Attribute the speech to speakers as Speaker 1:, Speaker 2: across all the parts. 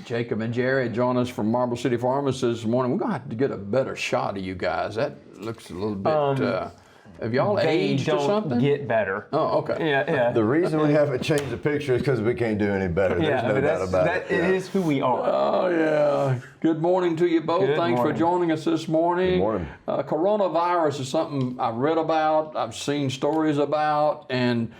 Speaker 1: Jacob and Jerry join us from Marble City Pharmacy this morning. We're going to have to get a better shot of you guys. That looks a little bit... have y'all aged or something?
Speaker 2: They don't get better.
Speaker 1: Oh, okay.
Speaker 2: Yeah.
Speaker 3: The reason we haven't changed the picture is because we can't do any better. There's no doubt about it.
Speaker 2: It is who we are.
Speaker 1: Oh, yeah. Good morning to you both. Thanks for joining us this morning.
Speaker 3: Good morning.
Speaker 1: Coronavirus is something I've read about, I've seen stories about, and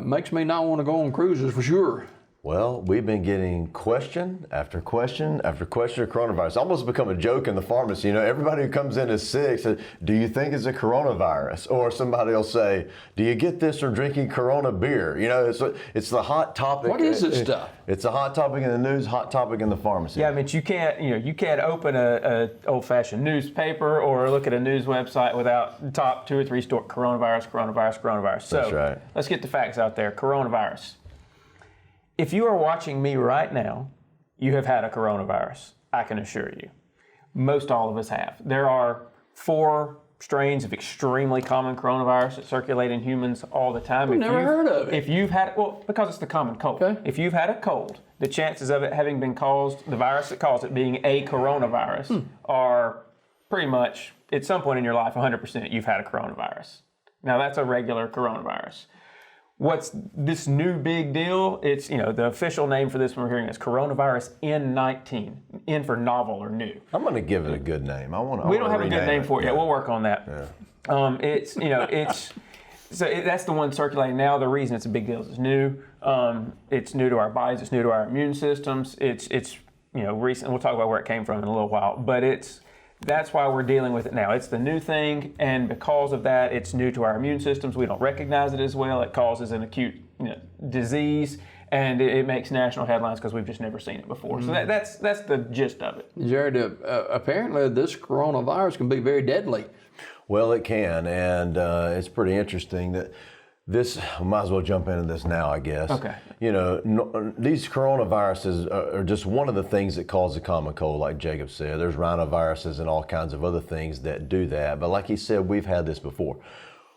Speaker 1: makes me not want to go on cruises for sure.
Speaker 3: Well, we've been getting question after question after question of coronavirus. It's almost become a joke in the pharmacy. You know, everybody who comes in is sick says, do you think it's a coronavirus? Or somebody will say, do you get this from drinking Corona beer? You know, it's the hot topic.
Speaker 1: What is this stuff?
Speaker 3: It's a hot topic in the news, hot topic in the pharmacy.
Speaker 2: Yeah, I mean, you can't open a old-fashioned newspaper or look at a news website without top 2 or 3 stories, coronavirus. So
Speaker 3: that's right.
Speaker 2: Let's get the facts out there. Coronavirus. If you are watching me right now, you have had a coronavirus, I can assure you. Most all of us have. There are 4 strains of extremely common coronavirus that circulate in humans all the time.
Speaker 1: I've never heard of it.
Speaker 2: If you've had, well, because it's the common cold.
Speaker 1: Okay.
Speaker 2: If you've had a cold, the chances of it having been caused, the virus that caused it being a coronavirus, are pretty much, at some point in your life, 100% you've had a coronavirus. Now that's a regular coronavirus. What's this new big deal? It's, the official name for this one we're hearing is coronavirus N19. N for novel or new.
Speaker 3: I'm going to give it a good name.
Speaker 2: We don't have a good name for it yet. We'll work on that.
Speaker 3: Yeah.
Speaker 2: That's the one circulating now. The reason it's a big deal is it's new. It's new to our bodies. It's new to our immune systems. It's recent. We'll talk about where it came from in a little while. But that's why we're dealing with it now. It's the new thing, and because of that, it's new to our immune systems. We don't recognize it as well. It causes an acute disease, and it makes national headlines because we've just never seen it before. So that's the gist of it.
Speaker 1: Jared, apparently this coronavirus can be very deadly.
Speaker 3: Well, it can, and it's pretty interesting that this, might as well jump into this now, I guess.
Speaker 2: Okay.
Speaker 3: These coronaviruses are just one of the things that cause the common cold, like Jacob said. There's rhinoviruses and all kinds of other things that do that. But like he said, we've had this before.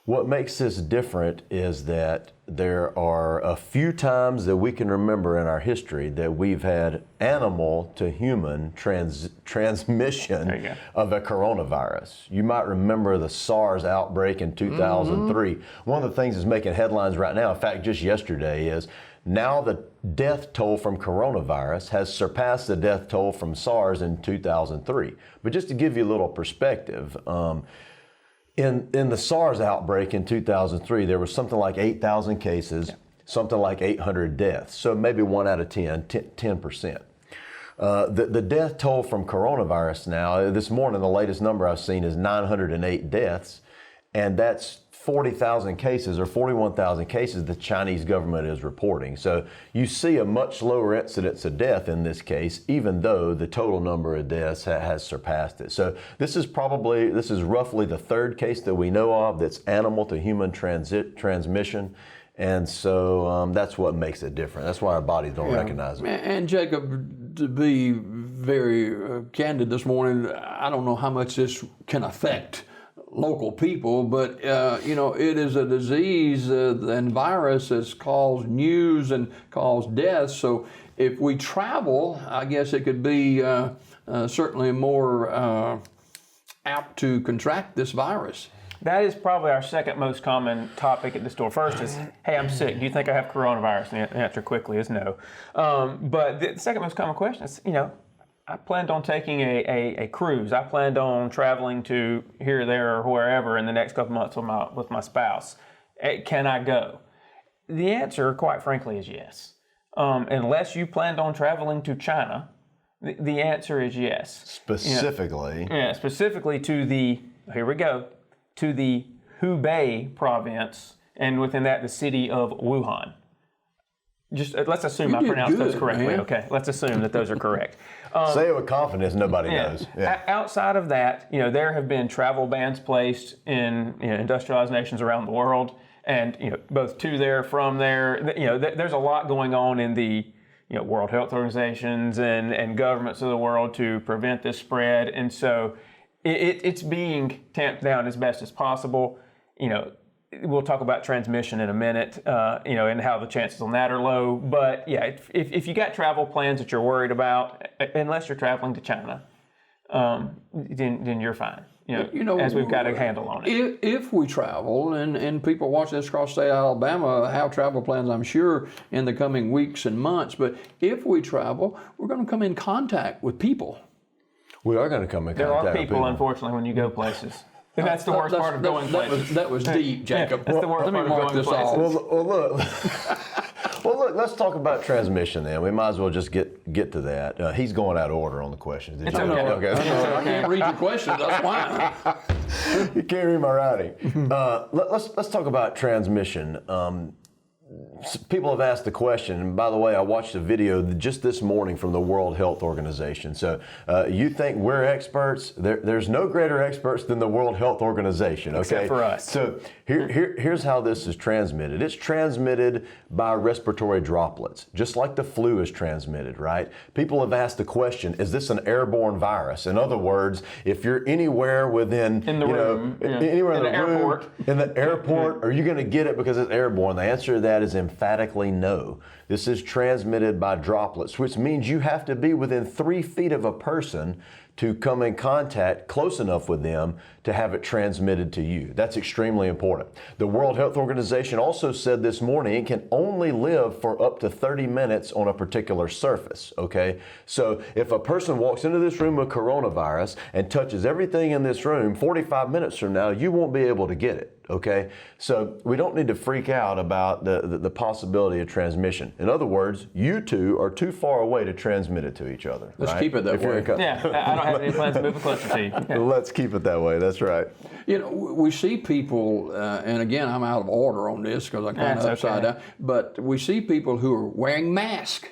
Speaker 3: What makes this different is that there are a few times that we can remember in our history that we've had animal to human transmission of a coronavirus. You might remember the SARS outbreak in 2003. One of the things that's making headlines right now, in fact, just yesterday, is now the death toll from coronavirus has surpassed the death toll from SARS in 2003. But just to give you a little perspective, in the SARS outbreak in 2003, there was something like 8,000 cases, something like 800 deaths. So maybe 1 out of 10%. The death toll from coronavirus now, this morning, the latest number I've seen is 908 deaths, and that's 40,000 cases or 41,000 cases the Chinese government is reporting. So you see a much lower incidence of death in this case, even though the total number of deaths has surpassed it. So this is roughly the 3rd case that we know of that's animal to human transmission. And so that's what makes it different. That's why our bodies don't recognize it.
Speaker 1: And Jacob, to be very candid this morning, I don't know how much this can affect local people, but it is a disease and virus that's caused news and caused deaths. So if we travel, I guess it could be certainly more apt to contract this virus.
Speaker 2: That is probably our second most common topic at the store. First is, hey, I'm sick. Do you think I have coronavirus? And the answer quickly is no. But the second most common question is, I planned on taking a cruise. I planned on traveling to here, there, or wherever in the next couple months with my spouse. Can I go? The answer, quite frankly, is yes. Unless you planned on traveling to China, the answer is yes.
Speaker 3: Specifically?
Speaker 2: Specifically to the Hubei province, and within that, the city of Wuhan. Just let's assume I pronounced those correctly. Man. Okay, let's assume that those are correct.
Speaker 3: Say it with confidence. Nobody knows. Yeah.
Speaker 2: Outside of that, there have been travel bans placed in industrialized nations around the world, and both to there, from there. There's a lot going on in the World Health Organizations and governments of the world to prevent this spread, and so it's being tamped down as best as possible. we'll talk about transmission in a minute, and how the chances on that are low. But yeah, if you got travel plans that you're worried about, unless you're traveling to China, then you're fine. As we've got a handle on it.
Speaker 1: If we travel, and people watching this across state of Alabama have travel plans, I'm sure, in the coming weeks and months. But if we travel, we're going to come in contact with people.
Speaker 3: We are going to come in contact with people.
Speaker 2: There are people, unfortunately, when you go places. And that's the worst part of going places.
Speaker 1: That was deep, Jacob.
Speaker 2: That's the worst part of going places.
Speaker 3: Well, look, let's talk about transmission then. We might as well just get to that. He's going out of order on the questions.
Speaker 2: It's okay.
Speaker 1: I can't read your questions. That's why.
Speaker 3: You can't read my writing. Let's talk about transmission. People have asked the question, and by the way, I watched a video just this morning from the World Health Organization. So you think we're experts? There's no greater experts than the World Health Organization, okay?
Speaker 2: Except for us.
Speaker 3: So here's how this is transmitted. It's transmitted by respiratory droplets, just like the flu is transmitted, right? People have asked the question, is this an airborne virus? In other words, if you're anywhere within, anywhere in the
Speaker 2: airport.
Speaker 3: in the airport, are you going to get it because it's airborne? The answer to that is emphatically no. This is transmitted by droplets, which means you have to be within 3 feet of a person to come in contact close enough with them to have it transmitted to you. That's extremely important. The World Health Organization also said this morning it can only live for up to 30 minutes on a particular surface, okay? So if a person walks into this room with coronavirus and touches everything in this room, 45 minutes from now, you won't be able to get it. Okay, so we don't need to freak out about the possibility of transmission. In other words, you two are too far away to transmit it to each other.
Speaker 1: Let's keep it that way.
Speaker 2: Yeah, I don't have any plans to move closer to you. Yeah.
Speaker 3: Let's keep it that way. That's right.
Speaker 1: We see people, and again, I'm out of order on this because I kind of upside down, but we see people who are wearing masks.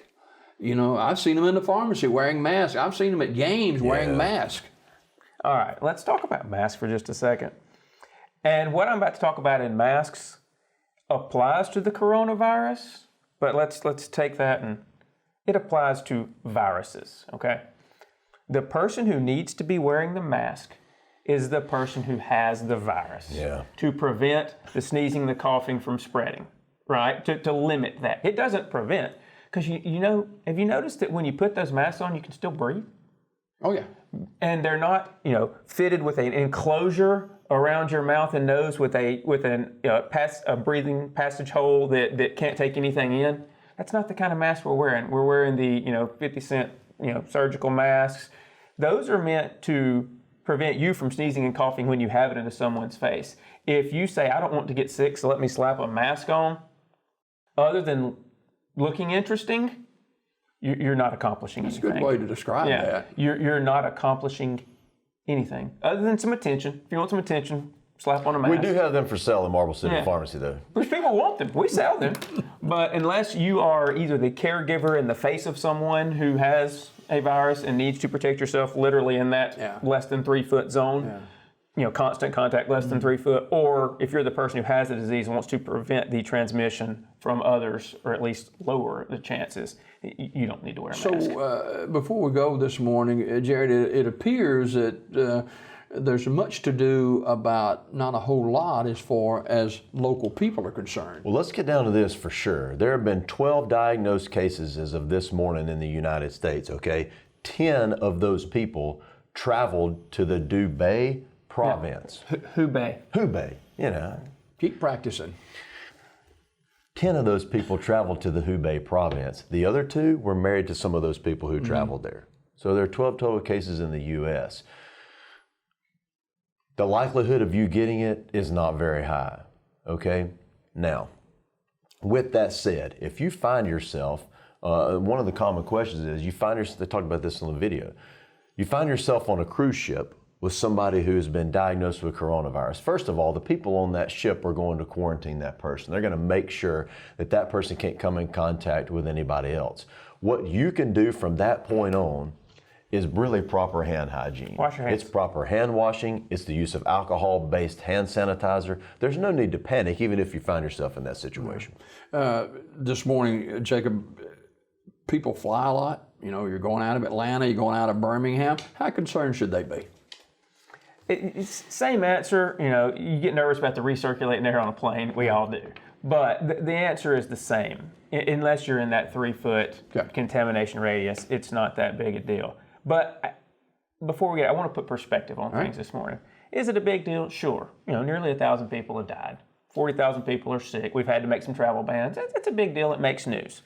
Speaker 1: I've seen them in the pharmacy wearing masks. I've seen them at games wearing masks.
Speaker 2: All right, let's talk about masks for just a second. And what I'm about to talk about in masks applies to the coronavirus, but let's take that and it applies to viruses, okay? The person who needs to be wearing the mask is the person who has the virus to prevent the sneezing, the coughing from spreading, right? To limit that. It doesn't prevent, because have you noticed that when you put those masks on, you can still breathe?
Speaker 1: Oh, yeah.
Speaker 2: And they're not, fitted with an enclosure around your mouth and nose with a breathing passage hole that can't take anything in. That's not the kind of mask we're wearing. We're wearing the 50-cent surgical masks. Those are meant to prevent you from sneezing and coughing when you have it into someone's face. If you say, I don't want to get sick, so let me slap a mask on, other than looking interesting, you're not accomplishing anything.
Speaker 1: That's a good way to describe that.
Speaker 2: You're not accomplishing anything other than some attention. If you want some attention, slap on a mask.
Speaker 3: We do have them for sale in Marble City Pharmacy, though.
Speaker 2: Which people want them. We sell them. But unless you are either the caregiver in the face of someone who has a virus and needs to protect yourself literally in that less than 3 foot zone, constant contact less than 3 foot, or if you're the person who has the disease and wants to prevent the transmission from others, or at least lower the chances, you don't need to wear a mask.
Speaker 1: So before we go this morning, Jared, it appears that there's much to do about not a whole lot as far as local people are concerned.
Speaker 3: Well, let's get down to this for sure. There have been 12 diagnosed cases as of this morning in the United States, okay? 10 of those people traveled to the Hubei province.
Speaker 2: Hubei.
Speaker 1: Keep practicing.
Speaker 3: 10 of those people traveled to the Hubei province. The other 2 were married to some of those people who traveled there. So there are 12 total cases in the U.S. The likelihood of you getting it is not very high, okay? Now, with that said, if you find yourself, one of the common questions is, they talked about this on the video, you find yourself on a cruise ship with somebody who has been diagnosed with coronavirus. First of all, the people on that ship are going to quarantine that person. They're going to make sure that that person can't come in contact with anybody else. What you can do from that point on is really proper hand hygiene.
Speaker 2: Wash your hands.
Speaker 3: It's proper hand washing. It's the use of alcohol-based hand sanitizer. There's no need to panic, even if you find yourself in that situation.
Speaker 1: This morning, Jacob, people fly a lot. You're going out of Atlanta, you're going out of Birmingham. How concerned should they be?
Speaker 2: It's same answer. You know, you get nervous about the recirculating air on a plane. We all do. But the answer is the same. Unless you're in that 3-foot
Speaker 1: Okay.
Speaker 2: contamination radius, it's not that big a deal. But before we get, I want to put perspective on things this morning. Is it a big deal? Sure. You know, nearly 1,000 people have died. 40,000 people are sick. We've had to make some travel bans. It's a big deal. It makes news.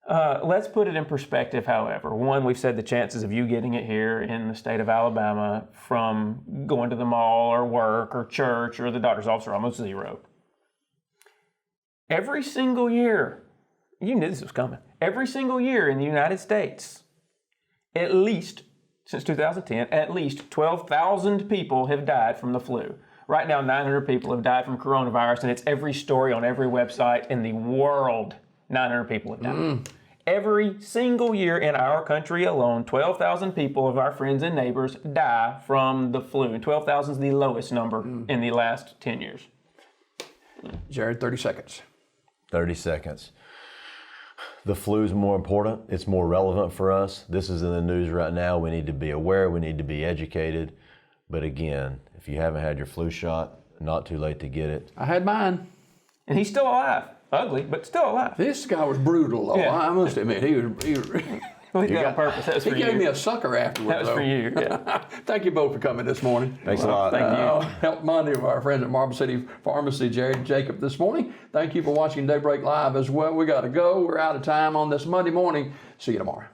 Speaker 2: Let's put it in perspective, however. One, we've said the chances of you getting it here in the state of Alabama from going to the mall or work or church or the doctor's office are almost zero. Every single year, you knew this was coming, every single year in the United States, at least, since 2010, at least 12,000 people have died from the flu. Right now, 900 people have died from coronavirus, and it's every story on every website in the world. 900 people have died. Every single year in our country alone, 12,000 people of our friends and neighbors die from the flu. And 12,000 is the lowest number in the last 10 years.
Speaker 1: Jared, 30 seconds.
Speaker 3: 30 seconds. The flu is more important. It's more relevant for us. This is in the news right now. We need to be aware. We need to be educated. But again, if you haven't had your flu shot, not too late to get it.
Speaker 1: I had mine.
Speaker 2: And he's still alive. Ugly, but still alive.
Speaker 1: This guy was brutal, though.
Speaker 2: Yeah.
Speaker 1: I must admit, he was
Speaker 2: Well, he did that on purpose. That was
Speaker 1: he
Speaker 2: for
Speaker 1: gave
Speaker 2: you.
Speaker 1: me a sucker afterwards.
Speaker 2: That was
Speaker 1: though.
Speaker 2: for you. Yeah.
Speaker 1: Thank you both for coming this morning.
Speaker 3: Thanks a lot.
Speaker 2: Thank you.
Speaker 1: Help Monday of our friends at Marble City Pharmacy, Jared and Jacob, this morning. Thank you for watching Daybreak Live as well. We got to go. We're out of time on this Monday morning. See you tomorrow.